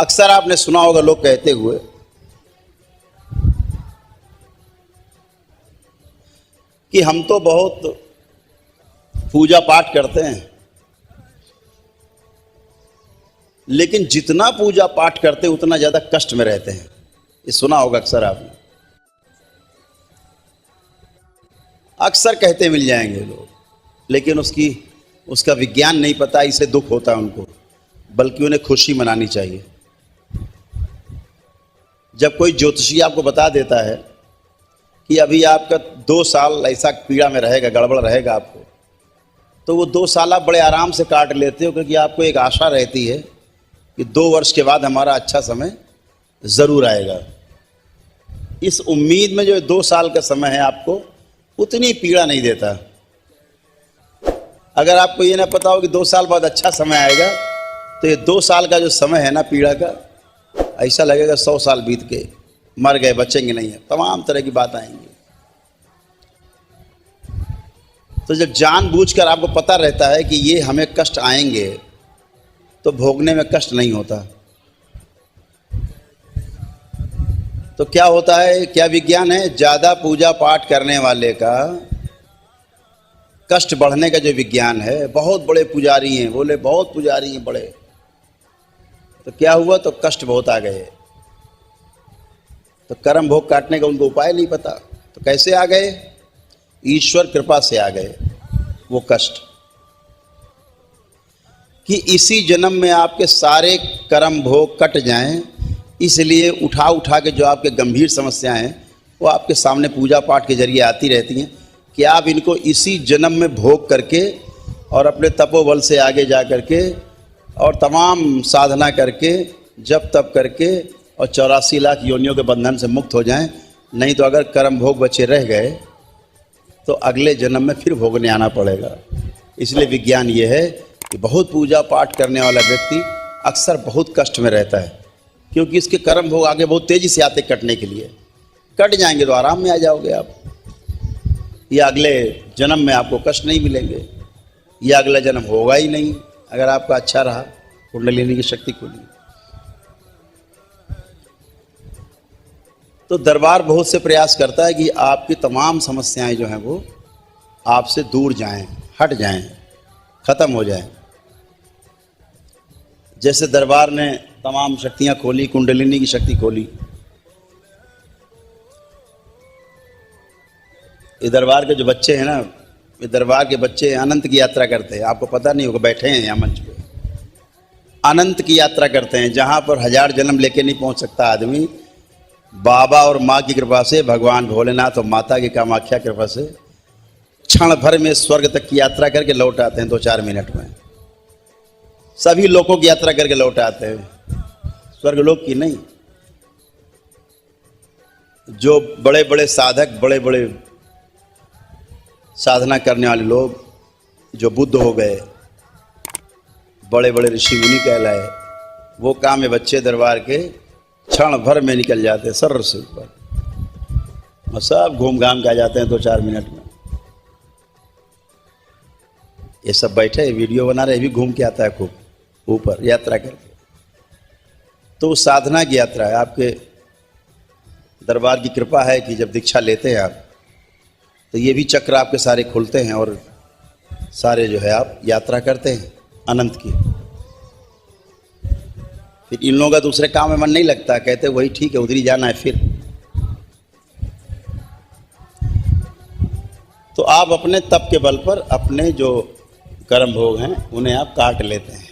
अक्सर आपने सुना होगा लोग कहते हुए कि हम तो बहुत पूजा पाठ करते हैं, लेकिन जितना पूजा पाठ करते हैं उतना ज्यादा कष्ट में रहते हैं। ये सुना होगा अक्सर आपने, अक्सर कहते मिल जाएंगे लोग, लेकिन उसका विज्ञान नहीं पता, इसे दुख होता है उनको, बल्कि उन्हें खुशी मनानी चाहिए। जब कोई ज्योतिषी आपको बता देता है कि अभी आपका 2 साल ऐसा पीड़ा में रहेगा, गड़बड़ रहेगा आपको, तो वो 2 साल आप बड़े आराम से काट लेते हो, क्योंकि आपको एक आशा रहती है कि 2 वर्ष के बाद हमारा अच्छा समय ज़रूर आएगा। इस उम्मीद में जो 2 साल का समय है आपको उतनी पीड़ा नहीं देता। अगर आपको ये ना पता हो कि 2 साल बाद अच्छा समय आएगा, तो ये 2 साल का जो समय है ना पीड़ा का, ऐसा लगेगा 100 साल बीत के मर गए, बचेंगे नहीं है, तमाम तरह की बात आएंगी। तो जब जानबूझकर आपको पता रहता है कि ये हमें कष्ट आएंगे, तो भोगने में कष्ट नहीं होता। तो क्या होता है, क्या विज्ञान है, ज्यादा पूजा पाठ करने वाले का कष्ट बढ़ने का जो विज्ञान है, बहुत बड़े पुजारी हैं, बोले बहुत पुजारी हैं बड़े, तो क्या हुआ, तो कष्ट बहुत आ गए। तो कर्म भोग काटने का उनको उपाय नहीं पता, तो कैसे आ गए, ईश्वर कृपा से आ गए वो कष्ट, कि इसी जन्म में आपके सारे कर्म भोग कट जाएं। इसलिए उठा उठा के जो आपके गंभीर समस्याएं हैं वो आपके सामने पूजा पाठ के जरिए आती रहती हैं, कि आप इनको इसी जन्म में भोग करके और अपने तपोबल से आगे जा करके और तमाम साधना करके, जप तप करके और 84 लाख योनियों के बंधन से मुक्त हो जाएं। नहीं तो अगर कर्म भोग बचे रह गए तो अगले जन्म में फिर भोगने आना पड़ेगा। इसलिए विज्ञान ये है कि बहुत पूजा पाठ करने वाला व्यक्ति अक्सर बहुत कष्ट में रहता है, क्योंकि इसके कर्म भोग आगे बहुत तेजी से आते कटने के लिए। कट जाएंगे तो आराम में आ जाओगे आप, या अगले जन्म में आपको कष्ट नहीं मिलेंगे, या अगला जन्म होगा ही नहीं अगर आपका अच्छा रहा, कुंडलिनी की शक्ति खुली। तो दरबार बहुत से प्रयास करता है कि आपकी तमाम समस्याएं जो हैं वो आपसे दूर जाएं, हट जाएं, खत्म हो जाएं। जैसे दरबार ने तमाम शक्तियां खोली, कुंडलिनी की शक्ति खोली। ये दरबार के जो बच्चे हैं ना, ये दरबार के बच्चे अनंत की यात्रा करते हैं। आपको पता नहीं होगा, बैठे हैं यहाँ मंच पे, अनंत की यात्रा करते हैं, जहाँ पर 1000 जन्म लेके नहीं पहुँच सकता आदमी। बाबा और माँ की कृपा से, भगवान भोलेनाथ और माता की कामाख्या कृपा से क्षण भर में स्वर्ग तक की यात्रा करके लौट आते हैं 2-4 मिनट में। सभी लोगों की यात्रा करके लौट आते हैं, स्वर्गलोक की नहीं। जो बड़े बड़े साधक, बड़े बड़े साधना करने वाले लोग, जो बुद्ध हो गए, बड़े बड़े ऋषि मुनि कहलाए, वो काम में बच्चे दरबार के क्षण भर में निकल जाते हैं सर से ऊपर, और सब घूम घाम के आ जाते हैं 2-4 मिनट में। ये सब बैठे वीडियो बना रहे, भी घूम के आता है खूब ऊपर यात्रा करके। तो वो साधना की यात्रा है। आपके दरबार की कृपा है कि जब दीक्षा लेते हैं आप, तो ये भी चक्र आपके सारे खुलते हैं और सारे जो है आप यात्रा करते हैं अनंत की। फिर इन लोगों का दूसरे काम में मन नहीं लगता, कहते वही ठीक है, उधर ही जाना है फिर। तो आप अपने तप के बल पर अपने जो कर्म भोग हैं उन्हें आप काट लेते हैं।